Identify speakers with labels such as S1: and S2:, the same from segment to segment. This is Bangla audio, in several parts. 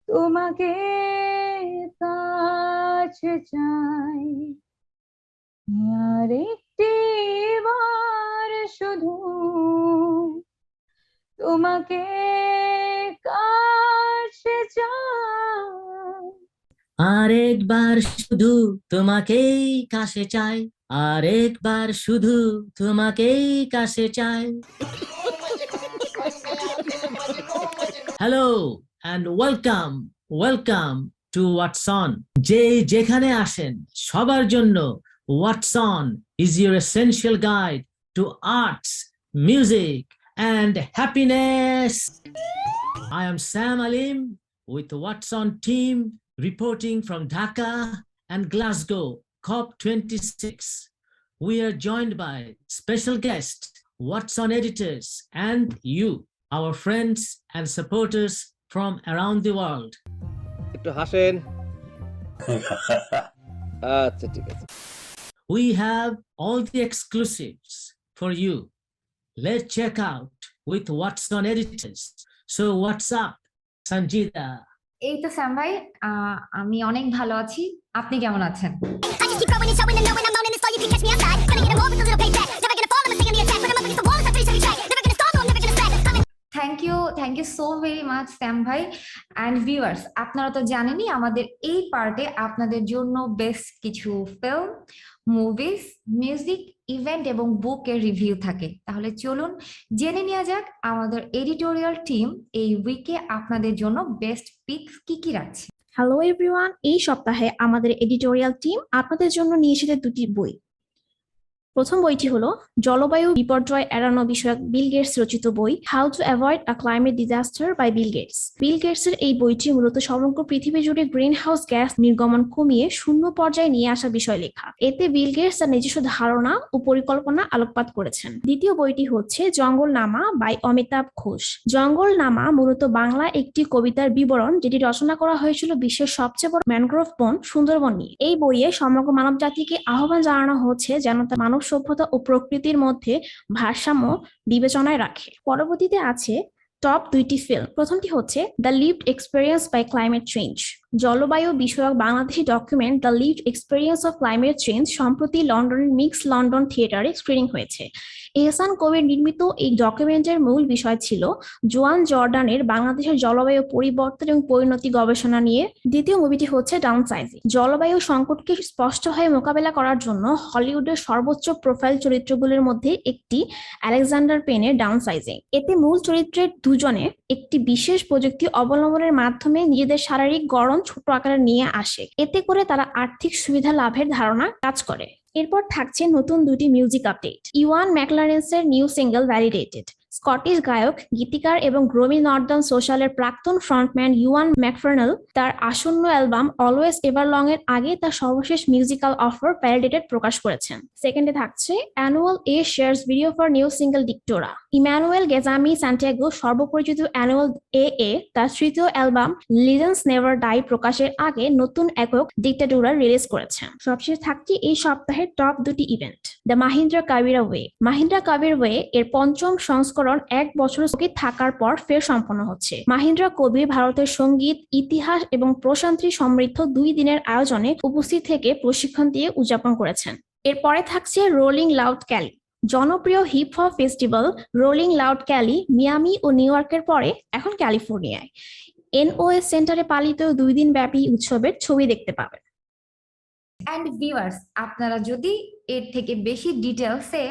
S1: তোমাকে কাছে চাই আর একটি বার শুধু তোমাকে কাছে চাই।
S2: আরেকবার শুধু তোমাকেই কাছে চাই, আরেকবার শুধু তোমাকেই কাছে চাই। Hello and welcome to What's On. যে যেখানে আসেন সবার জন্য What's On is your essential guide to arts, music and happiness. I am Sam Alim with the What's On team reporting from Dhaka and Glasgow, COP26. We are joined by special guests, What's On editors, and you, our friends and supporters from around the world.
S3: একটু হাসেন। আচ্ছা ঠিক আছে।
S2: We have all the exclusives for you. Let's check out with What's On editors. So what's up, Sanjita?
S1: এই তো স্যাম ভাই, আমি অনেক ভালো আছি। আপনি কেমন আছেন? Thank you so very much Sam ভাই। অ্যান্ড ভিউয়ার্স, আপনারা তো জানেনই আমাদের এই পার্টে আপনাদের জন্য বেস্ট কিছু ফিল্ম, মুভিজ, মিউজিক, ইভেন্ট এবং বুকের রিভিউ থাকে। তাহলে চলুন জেনে নেওয়া যাক আমাদের এডিটোরিয়াল টিম এই উইকে আপনাদের জন্য বেস্ট পিকস কি কি রাখছে।
S4: হ্যালো এভরিওয়ান, এই সপ্তাহে আমাদের এডিটোরিয়াল টিম আপনাদের জন্য নিয়ে এসেছে দুটি বই। প্রথম বইটি হলো জলবায়ু বিপর্যয় এড়ানো বিষয়ক বিল গেটস রচিত বই how to avoid a climate disaster by Bill Gates. Bill গেটসের এই বইটি মূলত সমগ্র পৃথিবী জুড়ে গ্রিন হাউস গ্যাস নির্গমন কমিয়ে শূন্য পর্যায়ে নিয়ে আসা বিষয় লেখা। এতে বিল গেটস তার নিজস্ব ধারণা ও পরিকল্পনা আলোকপাত করেছেন। দ্বিতীয় বইটি হচ্ছে জঙ্গলনামা বাই অমিতাভ ঘোষ। জঙ্গলনামা মূলত বাংলা একটি কবিতার বিবরণ, যেটি রচনা করা হয়েছিল বিশ্বের সবচেয়ে বড় ম্যানগ্রোভ বন সুন্দরবন নিয়ে। এই বইয়ে সমগ্র মানব জাতিকে আহ্বান জানানো হচ্ছে যেন তা মানব সভ্যতা ও প্রকৃতির মধ্যে ভারসাম্য বিবেচনায় রাখে। পরবর্তীতে আছে টপ দুইটি ফিল্ম। প্রথমটি হচ্ছে the lived experience by climate change. জলবায়ু বিষয়ক বাংলাদেশি document the lived experience of climate change সম্প্রতি লন্ডনের মিক্স লন্ডন থিয়েটারে স্ক্রিনিং হয়েছে। এহসান কবির নির্মিত এই ডকুমেন্টের মূল বিষয় ছিল জোয়ান জর্ডানের বাংলাদেশের জলবায়ু পরিবর্তন এবং পরিণতি গবেষণা নিয়ে। দ্বিতীয় মুভিটি হচ্ছে ডাউন সাইজিং। জলবায়ু সংকটকে স্পষ্টভাবে মোকাবেলা করার জন্য হলিউডের সর্বোচ্চ প্রোফাইল চরিত্রগুলোর মধ্যে একটি আলেকজান্ডার পেনের ডাউন সাইজিং। এতে মূল চরিত্রের দুজনে একটি বিশেষ প্রযুক্তি অবলম্বনের মাধ্যমে নিজেদের শারীরিক গড়ন ছোট আকারে নিয়ে আসে। এতে করে তারা আর্থিক সুবিধা লাভের ধারণা কাজ করে। এরপর থাকছে নতুন দুটি মিউজিক আপডেট। ইওয়ান ম্যাকলারেন্সের নিউ সিঙ্গেল ভ্যালিডেটেড। স্কটিশ গায়ক, গীতিকার এবং গ্রোমি নর্দার্ন সোশ্যালের প্রাক্তন ফ্রন্টম্যান ইওয়ান ম্যাকফার্নেল তার আসন্ন অ্যালবাম অলওয়েজ এভারলং এর আগে তার সর্বশেষ মিউজিক্যাল অফার ভ্যালিডেটেড প্রকাশ করেছেন। সেকেন্ডে থাকছে Anuel A shares video for new single ডিকটোরা। ইম্যানুয়েল গেজামি সান্টিয়াগো সর্বপরিচিত অ্যানুয়াল এ তার তৃতীয় অ্যালবাম লিজেন্ডস নেভার ডাই প্রকাশের আগে নতুন একক ডিকটাটোরা রিলিজ করেছেন। সবশেষে থাকছে এই সপ্তাহের টপ দুটি ইভেন্ট। দ্য মাহিন্দ্রা কাবিরা ওয়ে। মাহিন্দ্রা কাবির ওয়ে এর পঞ্চম সংস্করণ 1 বছর স্থগিত থাকার পর ফের সম্পন্ন হচ্ছে। মাহিন্দ্রা কবির ভারতের সঙ্গীত, ইতিহাস এবং প্রশান্তি সমৃদ্ধ 2 দিনের আয়োজনে উপস্থিত থেকে প্রশিক্ষণ দিয়ে উদযাপন করেছেন। এরপরে থাকছে রোলিং লাউড ক্যালি। জনপ্রিয় hip hop festival Rolling Loud Cali Miami ও নিউ ইয়র্কের পরে এখন ক্যালিফোর্নিয়ায় এনওএস সেন্টারে পালিত 2 দিন ব্যাপী উৎসবের ছবি দেখতে পাবেন।
S1: অ্যান্ড ভিউয়ার্স, আপনারা যদি এর থেকে বেশি ডিটেলসে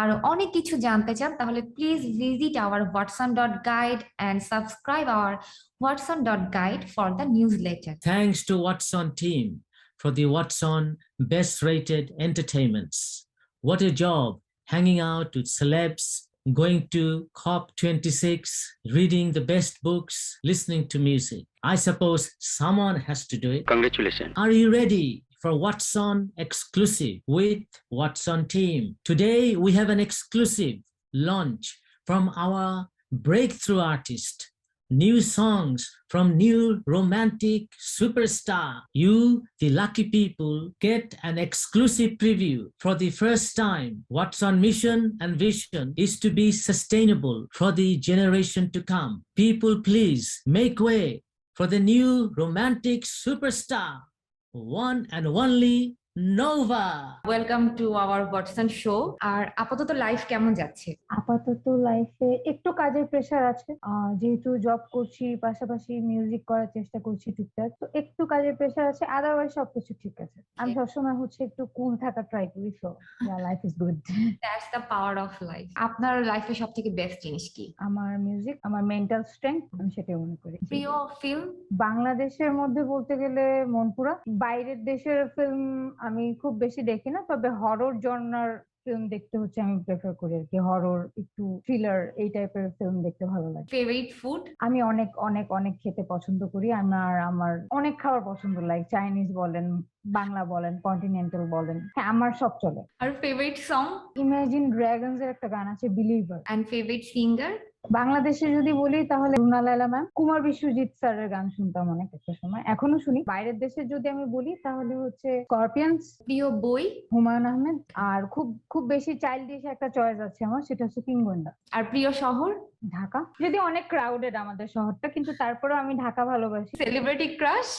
S1: আর অনেক কিছু জানতে চান তাহলে please visit our watson.guide and subscribe our watson.guide for the newsletter.
S2: Thanks to What's On team for the What's On best rated entertainments. What a job hanging out with celebs, going to COP26, reading the best books, listening to music. I suppose someone has to do it.
S3: Congratulations.
S2: Are you ready for What's On exclusive with What's On team? Today we have an exclusive launch from our breakthrough artist. New songs from new romantic superstar. You, the lucky people, get an exclusive preview. For the first time, What's On mission and vision is to be sustainable for the generation to come. People, please make way for the new romantic superstar, one and only Nova.
S1: Welcome to our Watson show. আর আপাতত লাইফ কেমন যাচ্ছে?
S5: আপাতত লাইফে একটু কাজের প্রেশার আছে, যেহেতু জব করছি পাশাপাশি মিউজিক করার চেষ্টা করছি টুকটাক, তো একটু কাজের প্রেশার আছে, আদারওয়াইজ সবকিছু ঠিক আছে। আমি সবসময় হচ্ছে একটু কুল থাকা ট্রাই করি, so life is good.
S1: That's the power of life. আপনার লাইফে সব থেকে বেস্ট জিনিস কি?
S5: আমার মিউজিক, আমার মেন্টাল স্ট্রেংথ, আমি সেটাই মনে করি।
S1: প্রিয় ফিল্ম?
S5: বাংলাদেশের মধ্যে বলতে গেলে মনপুরা। বাইরের দেশের ফিল্ম আমি খুব বেশি দেখি না, তবে হরর জনরার ফিল্ম দেখতে হচ্ছে আমি প্রেফার করি আর কি। হরর, একটু থ্রিলার, এই টাইপের ফিল্ম দেখতে ভালো লাগে।
S1: Favourite food?
S5: আমি অনেক অনেক অনেক খেতে পছন্দ করি। আমার অনেক খাবার পছন্দ, লাইক চাইনিজ বলেন, বাংলা বলেন, কন্টিনেন্টাল বলেন, হ্যাঁ আমার সব চলে।
S1: আর ফেভারিট সং?
S5: ইমাজিন ড্রাগনস এর একটা গান আছে, বিলিভার।
S1: And favourite singer?
S5: বাংলাদেশে যদি বলি তাহলে রুনা লায়লা ম্যাম, কুমার বিশ্বজিৎ স্যারের গান শুনতাম অনেক একটা সময়, এখনো শুনি। বাইরের দেশে যদি আমি বলি তাহলে হচ্ছে স্করপিয়ন্স।
S1: প্রিয় বই?
S5: হুমায়ুন আহমেদ। আর খুব খুব বেশি চাইল্ডিশ একটা চয়েস আছে আমার, সেটা হচ্ছে কিংগোয়েন্দা।
S1: আর প্রিয় শহর?
S5: ঢাকা। যদি অনেক ক্রাউডেড আমাদের শহরটা, কিন্তু তারপরেও আমি ঢাকা ভালোবাসি।
S1: Celebrity crush?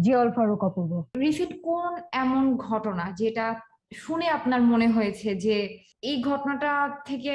S5: Ziaul Faruk Apurba.
S1: Recent কোন এমন ঘটনা যেটা শুনে আপনার মনে হয়েছে যে এই ঘটনাটা থেকে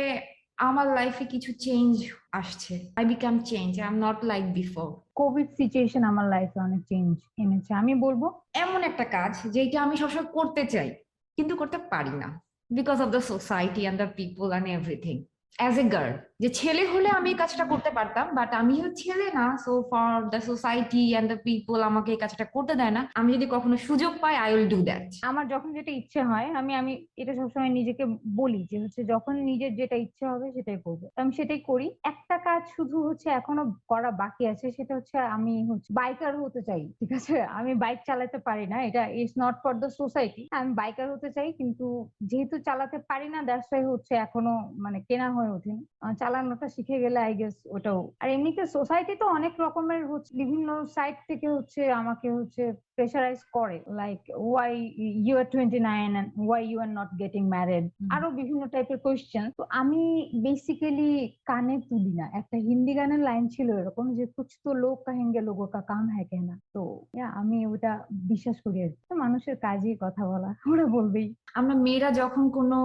S1: আমার লাইফে কিছু চেঞ্জ আসছে, I become change, I am not like before?
S5: Covid situation আমার লাইফে অনেক চেঞ্জ এনেছে, আমি বলবো।
S1: এমন একটা কাজ যেটা আমি সবসময় করতে চাই কিন্তু করতে পারি না, because of the society and the people and everything. As a girl, যে ছেলে হলে আমি এই কাজটা করতে পারতাম, বাট আমি ছেলে না, so for the society and the people আমাকে এই কাজটা করতে দেয় না। আমি যদি কখনো সুযোগ পাই, আই উইল ডু দ্যাট।
S5: আমার যখন যেটা ইচ্ছে হয়, আমি আমি এটা সবসময় নিজেকে বলি যে হচ্ছে যখন নিজের যেটা ইচ্ছে হবে সেটাই করবো, আমি সেটাই করি। একটা কাজ শুধু হচ্ছে এখনো করা বাকি আছে, সেটা হচ্ছে আমি হচ্ছে বাইকার হতে চাই। ঠিক আছে, আমি বাইক চালাতে পারি না, এটা is not for the society. আমি বাইকার হতে চাই, কিন্তু যেহেতু চালাতে পারি না, দ্যাটস ওয়াই হচ্ছে এখনো মানে কেনা হয়ে ওঠেনি। চালানোটা শিখে গেলে আই গেস ওটাও। আর এমনিতে সোসাইটি তো অনেক রকমের হচ্ছে, বিভিন্ন সাইড থেকে হচ্ছে আমাকে হচ্ছে প্রেশারাইজ করে, like why you are 29 and why you are not getting married, আরো বিভিন্ন টাইপের কোয়েশ্চেন। তো আমি বেসিক্যালি কানে তুলি না। একটা হিন্দি গানের লাইন ছিল এরকম যে কুছ তো লোক কাহেঙ্গে লোগো কা কাম হ্যায় কেনা। তো আমি ওটা বিশ্বাস করি আর কি। তো মানুষের কাজই কথা বলা, ওরা বলবেই।
S1: আমরা মেয়েরা যখন কোনো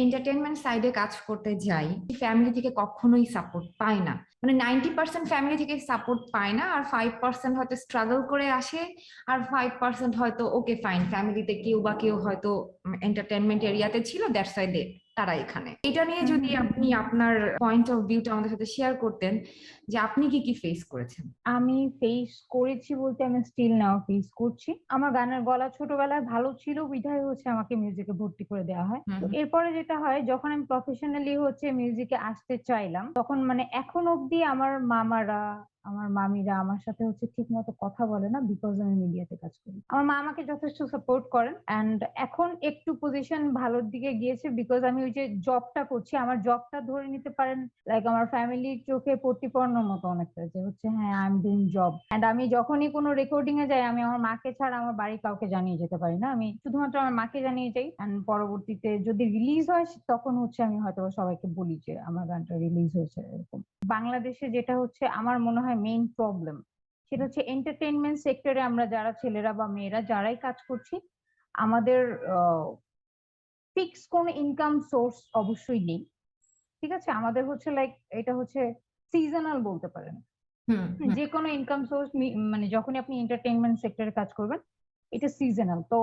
S1: এন্টারটেনমেন্ট সাইডে কাজ করতে যাই, ফ্যামিলি থেকে কখনোই সাপোর্ট পাই না। মানে 90% ফ্যামিলি থেকে সাপোর্ট পায় না, আর 5% হয়তো স্ট্রাগল করে আসে, আর 5% হয়তো ওকে ফাইন, ফ্যামিলিতে কেউ বা কেউ হয়তো এন্টারটেনমেন্ট এরিয়াতে ছিল, দ্যাটস ওয়াই তারা এখানে। এটা নিয়ে যদি আপনি আপনার পয়েন্ট অফ ভিউটা আমাদের সাথে শেয়ার করতেন, যে আপনি কি কি ফেস করেছেন?
S5: আমি ফেস করেছি বলতে আমি স্টিল নাও ফেস করছি। আমার গানের গলা ছোটবেলায় ভালো ছিল, বিধায় হচ্ছে আমাকে মিউজিকে ভর্তি করে দেওয়া হয়। তো এরপরে যেটা হয়, যখন আমি প্রফেশনালি হচ্ছে মিউজিকে আসতে চাইলাম, তখন মানে এখন অব্দি আমার মামারা, আমার মামিরা আমার সাথে হচ্ছে ঠিক মতো কথা বলে না, বিকজ আমি মিডিয়াতে কাজ করি। আমার মা আমাকে যথেষ্ট সাপোর্ট করেন, এন্ড এখন একটু পজিশন ভালোর দিকে গিয়েছে, বিকজ আমি ওই যে জবটা করছি, আমার জবটা ধরে নিতে পারেন লাইক আমার ফ্যামিলির চোখে প্রতিপন্নর মতো অনেকটা, যে হচ্ছে হ্যাঁ I am doing job. And আমি যখনই কোনো রেকর্ডিং এ যাই, আমি আমার মাকে ছাড়া আমার বাড়ির কাউকে জানিয়ে যেতে পারি না, আমি শুধুমাত্র আমার মাকে জানিয়ে যাই। এন্ড পরবর্তীতে যদি রিলিজ হয়, তখন হচ্ছে আমি হয়তো সবাইকে বলি যে আমার গানটা রিলিজ হয়েছে, এরকম। বাংলাদেশে যেটা হচ্ছে আমার মনে হয় মেইন প্রবলেম, সেটা হচ্ছে এন্টারটেইনমেন্ট সেক্টরে আমরা যারা ছেলেরা বা মেয়েরা যারাই কাজ করছি, আমাদের ফিক্স কোন ইনকাম সোর্স অবশ্যই নেই। ঠিক আছে, আমাদের হচ্ছে লাইক এটা হচ্ছে সিজনাল বলতে পারেন। যে কোনো ইনকাম সোর্স মানে যখনই আপনি এন্টারটেইনমেন্ট সেক্টরে কাজ করবেন, এটা সিজনাল। তো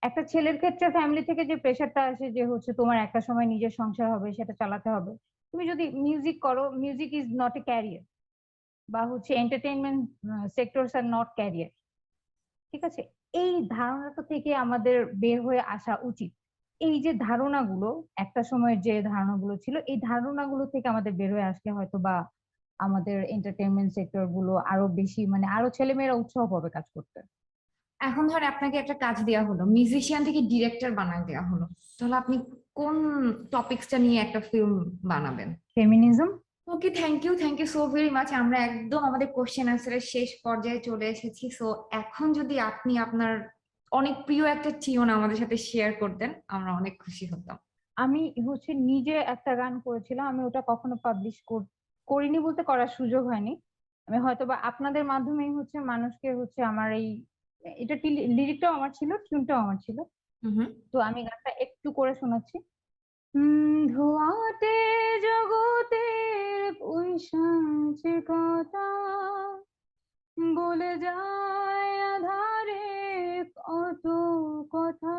S5: একটা ছেলের ক্ষেত্রে ফ্যামিলি থেকে যে প্রেশারটা আসে যে হচ্ছে তোমার একটা সময় নিজের সংসার হবে, সেটা চালাতে হবে। তুমি যদি মিউজিক করো, music is not a career, বা হচ্ছে entertainment sectors are not career. ঠিক আছে, এই ধারণাটা থেকে আমাদের বের হয়ে আসা উচিত। এই যে ধারণাগুলো, একটা সময়ের যে ধারণাগুলো ছিল, এই ধারণাগুলো থেকে আমাদের বের হয়ে আসলে হয়তো বা আমাদের এন্টারটেইনমেন্ট সেক্টর গুলো আরো বেশি মানে আরো ছেলেমেয়েরা উৎসাহ পাবে কাজ করতে।
S1: এখন ধরে আপনাকে একটা কাজ দেওয়া হলো, মিউজিশিয়ান থেকে ডিরেক্টর বানায় দেওয়া হলো, তাহলে আপনি কোন টপিকসটা নিয়ে একটা ফিল্ম বানাবেন?
S5: Feminism.
S1: Okay, thank you so very much. আমরা একদম আমাদের কোশ্চেন আনসারের শেষ পর্যায়ে চলে এসেছি। সো এখন যদি আপনি আপনার অনেক প্রিয় একটা টিউন আমাদের সাথে শেয়ার করতেন, আমরা অনেক খুশি হতাম।
S5: আমি হচ্ছে নিজে একটা গান করেছিলাম, আমি ওটা কখনো পাবলিশ করিনি বলতে করার সুযোগ হয়নি। আমি হয়তোবা আপনাদের মাধ্যমেই হচ্ছে মানুষকে হচ্ছে আমার এটা লিরিকটাও আমার ছিল, টিউনটাও আমার ছিল।
S1: হুম।
S5: তো আমি গানটা একটু করে শোনাচ্ছি। ধোঁয়াটে জগতের পৈশাচিকতা বলে যায় আধারে কত কথা।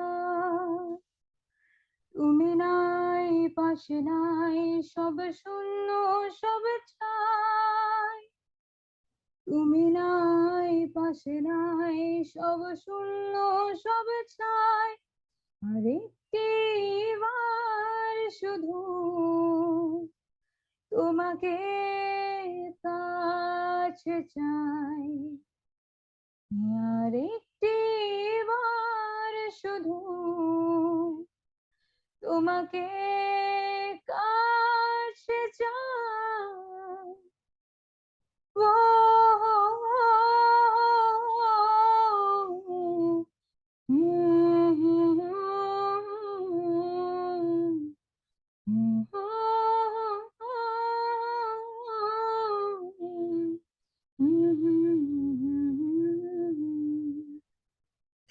S5: তুমি নাই, পাশে নাই, সব শূন্য, সব ছাই। তুমি নাই, পাশে নাই, সব শূন্য, সব ছাই। আরেকটিবার শুধু তোমাকে কাছে চাই। আরেকটিবার শুধু তোমাকে কাছে চাই। ও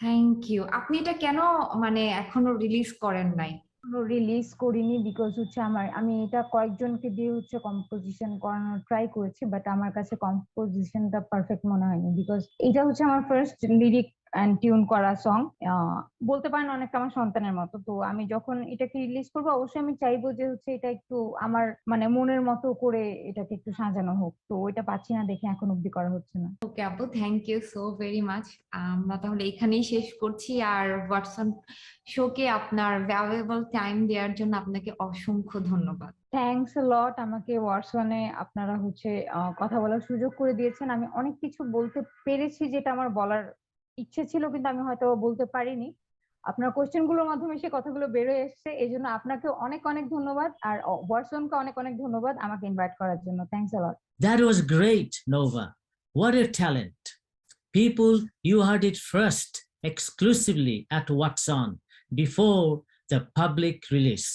S1: থ্যাংক ইউ। আপনি এটা কেন মানে এখনো রিলিজ করেন নাই?
S5: রিলিজ করিনি বিকজ হচ্ছে আমি এটা কয়েকজনকে দিয়ে হচ্ছে কম্পোজিশন করানোর ট্রাই করেছি, বাট আমার কাছে কম্পোজিশনটা পারফেক্ট মনে হয়নি বিকজ এটা হচ্ছে আমার ফার্স্ট লিরিক অ্যান্ড টিউন করা সং। বলতে পারেন অনেকটা আমার সন্তানের মতো। তো আমি যখন এটাকে রিলিজ করবো অবশ্যই আমি চাইবো যে হচ্ছে এটা একটু আমার মানে মনের মতো করে এটাকে একটু সাজানো হোক। তো ওইটা পাচ্ছি না দেখে এখন অব্দি করা হচ্ছে না।
S1: ওকে আপু, thank you so very much. আমরা তাহলে এখানেই শেষ করছি। আর হোয়াটসঅ্যাপ শোকে আপনার ভ্যালুয়েবল টাইম দেওয়ার জন্য আপনাকে অসংখ্য ধন্যবাদ।
S5: থ্যাঙ্কস লট, আমাকে ওয়াটসনে আপনারা হচ্ছে কথা বলার সুযোগ করে দিয়েছেন। আমি অনেক কিছু বলতে পেরেছি যেটা আমার বলার ইচ্ছে ছিল কিন্তু আমি হয়তো বলতে পারিনি। আপনার কোশ্চেন গুলোর মাধ্যমে সে কথাগুলো বেরোয় এসেছে, এই জন্য আপনাকে অনেক অনেক ধন্যবাদ। আর ওয়াটসনকে অনেক অনেক ধন্যবাদ আমাকে ইনভাইট করার জন্য। Thanks a lot.
S2: That was great, Nova. What a talent. People, you heard it first exclusively at What's On before the public release.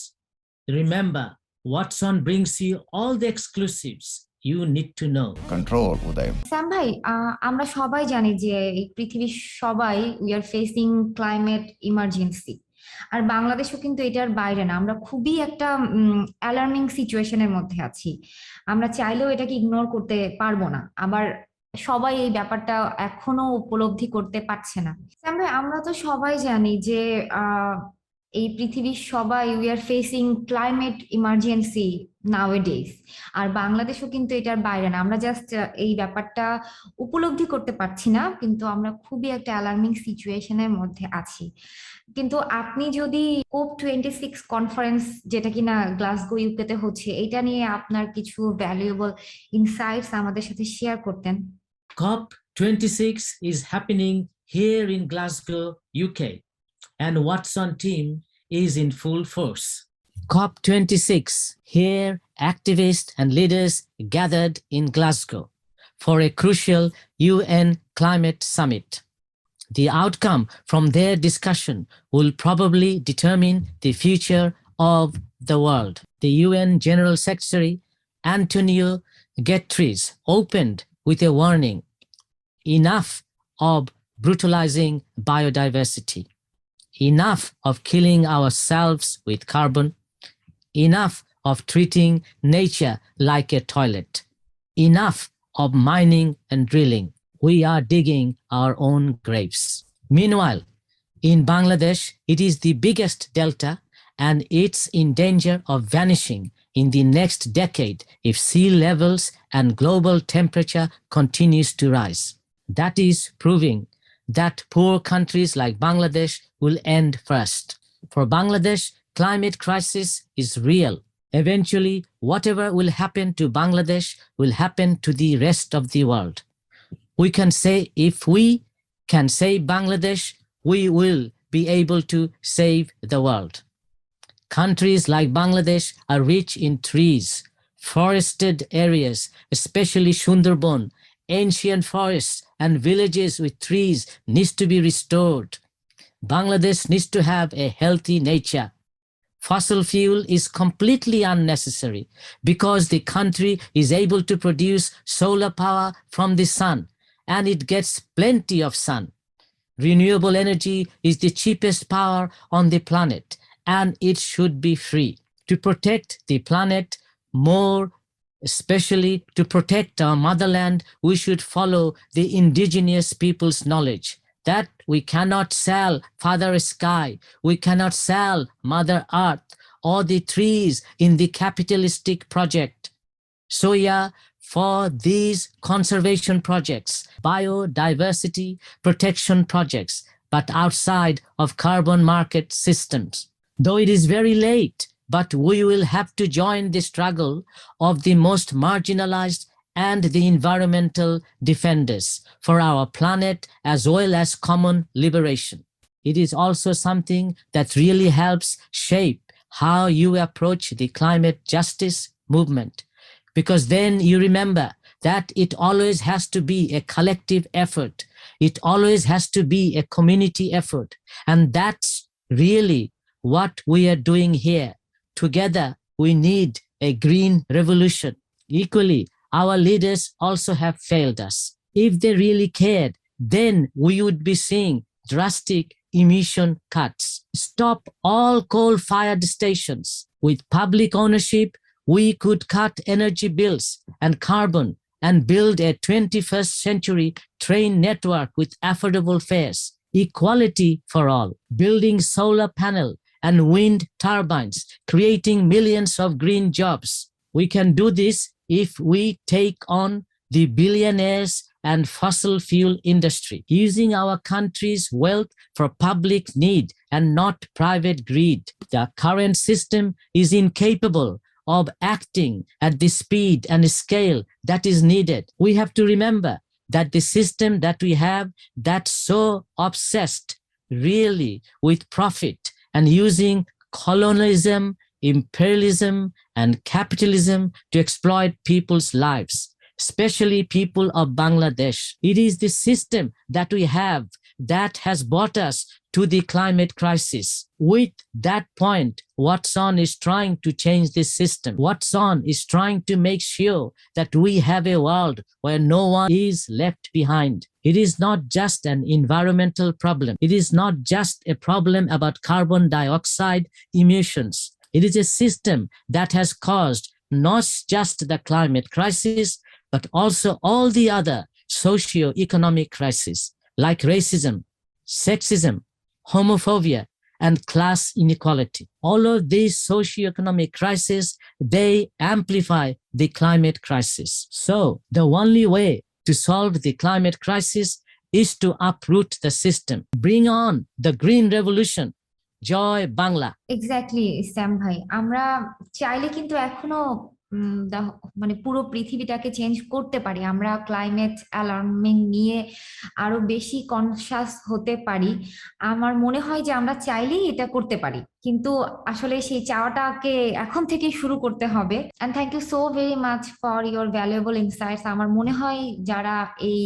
S2: Remember, What's On brings you all the exclusives you need to know.
S6: Control, Uday.
S1: Sam ভাই, আমরা সবাই জানি যে এই পৃথিবীর সবাই we are facing climate emergency. আর বাংলাদেশও কিন্তু এটার বাইরে না। আমরা খুবই একটা অ্যালার্মিং সিচুয়েশনের মধ্যে আছি। আমরা চাইলেও এটাকে ইগনোর করতে পারবো না। আবার সবাই এই ব্যাপারটা এখনো উপলব্ধি করতে পারছে না। স্যাম ভাই, আমরা তো সবাই জানি যে এই পৃথিবীর সবাই we are facing climate emergency nowadays. আর বাংলাদেশও কিন্তু এটার বাইরে না। আমরা জাস্ট এই ব্যাপারটা উপলব্ধি করতে পারছি না, কিন্তু আমরা খুবই একটা অ্যালার্মিং সিচুয়েশনের মধ্যে আছি। কিন্তু আপনি যদি COP26 কনফারেন্স, যেটা কিনা গ্লাসগো ইউকেতে হচ্ছে, এটা নিয়ে আপনার কিছু ভ্যালুয়েবল ইনসাইটস আমাদের সাথে শেয়ার করতেন।
S2: COP26 is happening here in Glasgow, UK, and What's On team is in full force. COP26, here activists and leaders gathered in Glasgow for a crucial UN climate summit. The outcome from their discussion will probably determine the future of the world. The UN General Secretary Antonio Guterres opened with a warning: enough of brutalizing biodiversity, enough of killing ourselves with carbon, enough of treating nature like a toilet, enough of mining and drilling. We are digging our own graves. Meanwhile, in Bangladesh, it is the biggest delta and it's in danger of vanishing in the next decade if sea levels and global temperature continues to rise. That is proving that poor countries like Bangladesh will end first. For Bangladesh, climate crisis is real. Eventually, whatever will happen to Bangladesh will happen to the rest of the world. We can say if we can save Bangladesh, we will be able to save the world. Countries like Bangladesh are rich in trees, forested areas, especially Sundarban. Ancient forests and villages with trees needs to be restored. Bangladesh needs to have a healthy nature. fossil fuel is completely unnecessary because the country is able to produce solar power from the sun and it gets plenty of sun. Renewable energy is the cheapest power on the planet and it should be free. To protect the planet more, especially to protect our motherland, we should follow the indigenous people's knowledge that we cannot sell Father Sky, we cannot sell Mother Earth or the trees in the capitalistic project. So yeah, for these conservation projects, biodiversity protection projects, but outside of carbon market systems. Though it is very late, but we will have to join the struggle of the most marginalized and the environmental defenders for our planet as well as common liberation. It is also something that really helps shape how you approach the climate justice movement, because then you remember that it always has to be a collective effort. It always has to be a community effort. And that's really what we are doing here. Together, we need a green revolution. Equally, our leaders also have failed us. If they really cared, then we would be seeing drastic emission cuts. Stop all coal-fired stations. With public ownership, we could cut energy bills and carbon and build a 21st century train network with affordable fares. Equality for all. Building solar panel and wind turbines, creating millions of green jobs. We can do this if we take on the billionaires and fossil fuel industry, using our country's wealth for public need and not private greed. The current system is incapable of acting at the speed and scale that is needed. We have to remember that the system that we have that's so obsessed really with profit and using colonialism, imperialism, and capitalism to exploit people's lives, especially people of Bangladesh. It is the system that we have that has brought us to the climate crisis. With that point, Watson is trying to change this system. Watson is trying to make sure that we have a world where no one is left behind. It is not just an environmental problem. It is not just a problem about carbon dioxide emissions. It is a system that has caused not just the climate crisis, but also all the other socio-economic crises like racism, sexism, homophobia, and class inequality. All of these socio-economic crises, they amplify the climate crisis. So the only way to solve the climate crisis is to uproot the system. Bring on the green revolution. Joy Bangla.
S1: Exactly Sam ভাই, আমরা চাইলে কিন্তু এখনো মানে পুরো পৃথিবীটাকে চেঞ্জ করতে পারি। আমরা ক্লাইমেট অ্যালার্মিং নিয়ে আরো বেশি কনসাস হতে পারি। আমার মনে হয় যে আমরা চাইলেই এটা করতে পারি, কিন্তু আসলে সেই চাওয়াটাকে এখন থেকে শুরু করতে হবে। And thank you so very much for your valuable insights. আমার মনে হয় যারা এই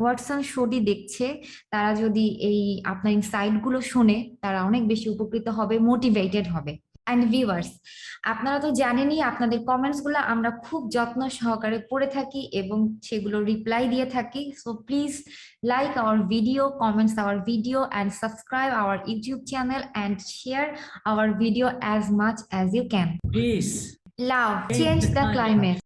S1: ওয়াটসন শোটি দেখছে, তারা যদি এই আপনার ইনসাইট গুলো শোনে, তারা অনেক বেশি উপকৃত হবে, মোটিভেটেড হবে। অ্যান্ড ভিউয়ার্স, আপনারা তো জানেনই আপনাদের কমেন্টস গুলো আমরা খুব যত্ন সহকারে পড়ে থাকি এবং সেগুলো রিপ্লাই দিয়ে থাকি। So please like our video, comments hour video, and subscribe our YouTube channel and share our video as much as you can.
S2: Peace.
S1: Love, change the climate.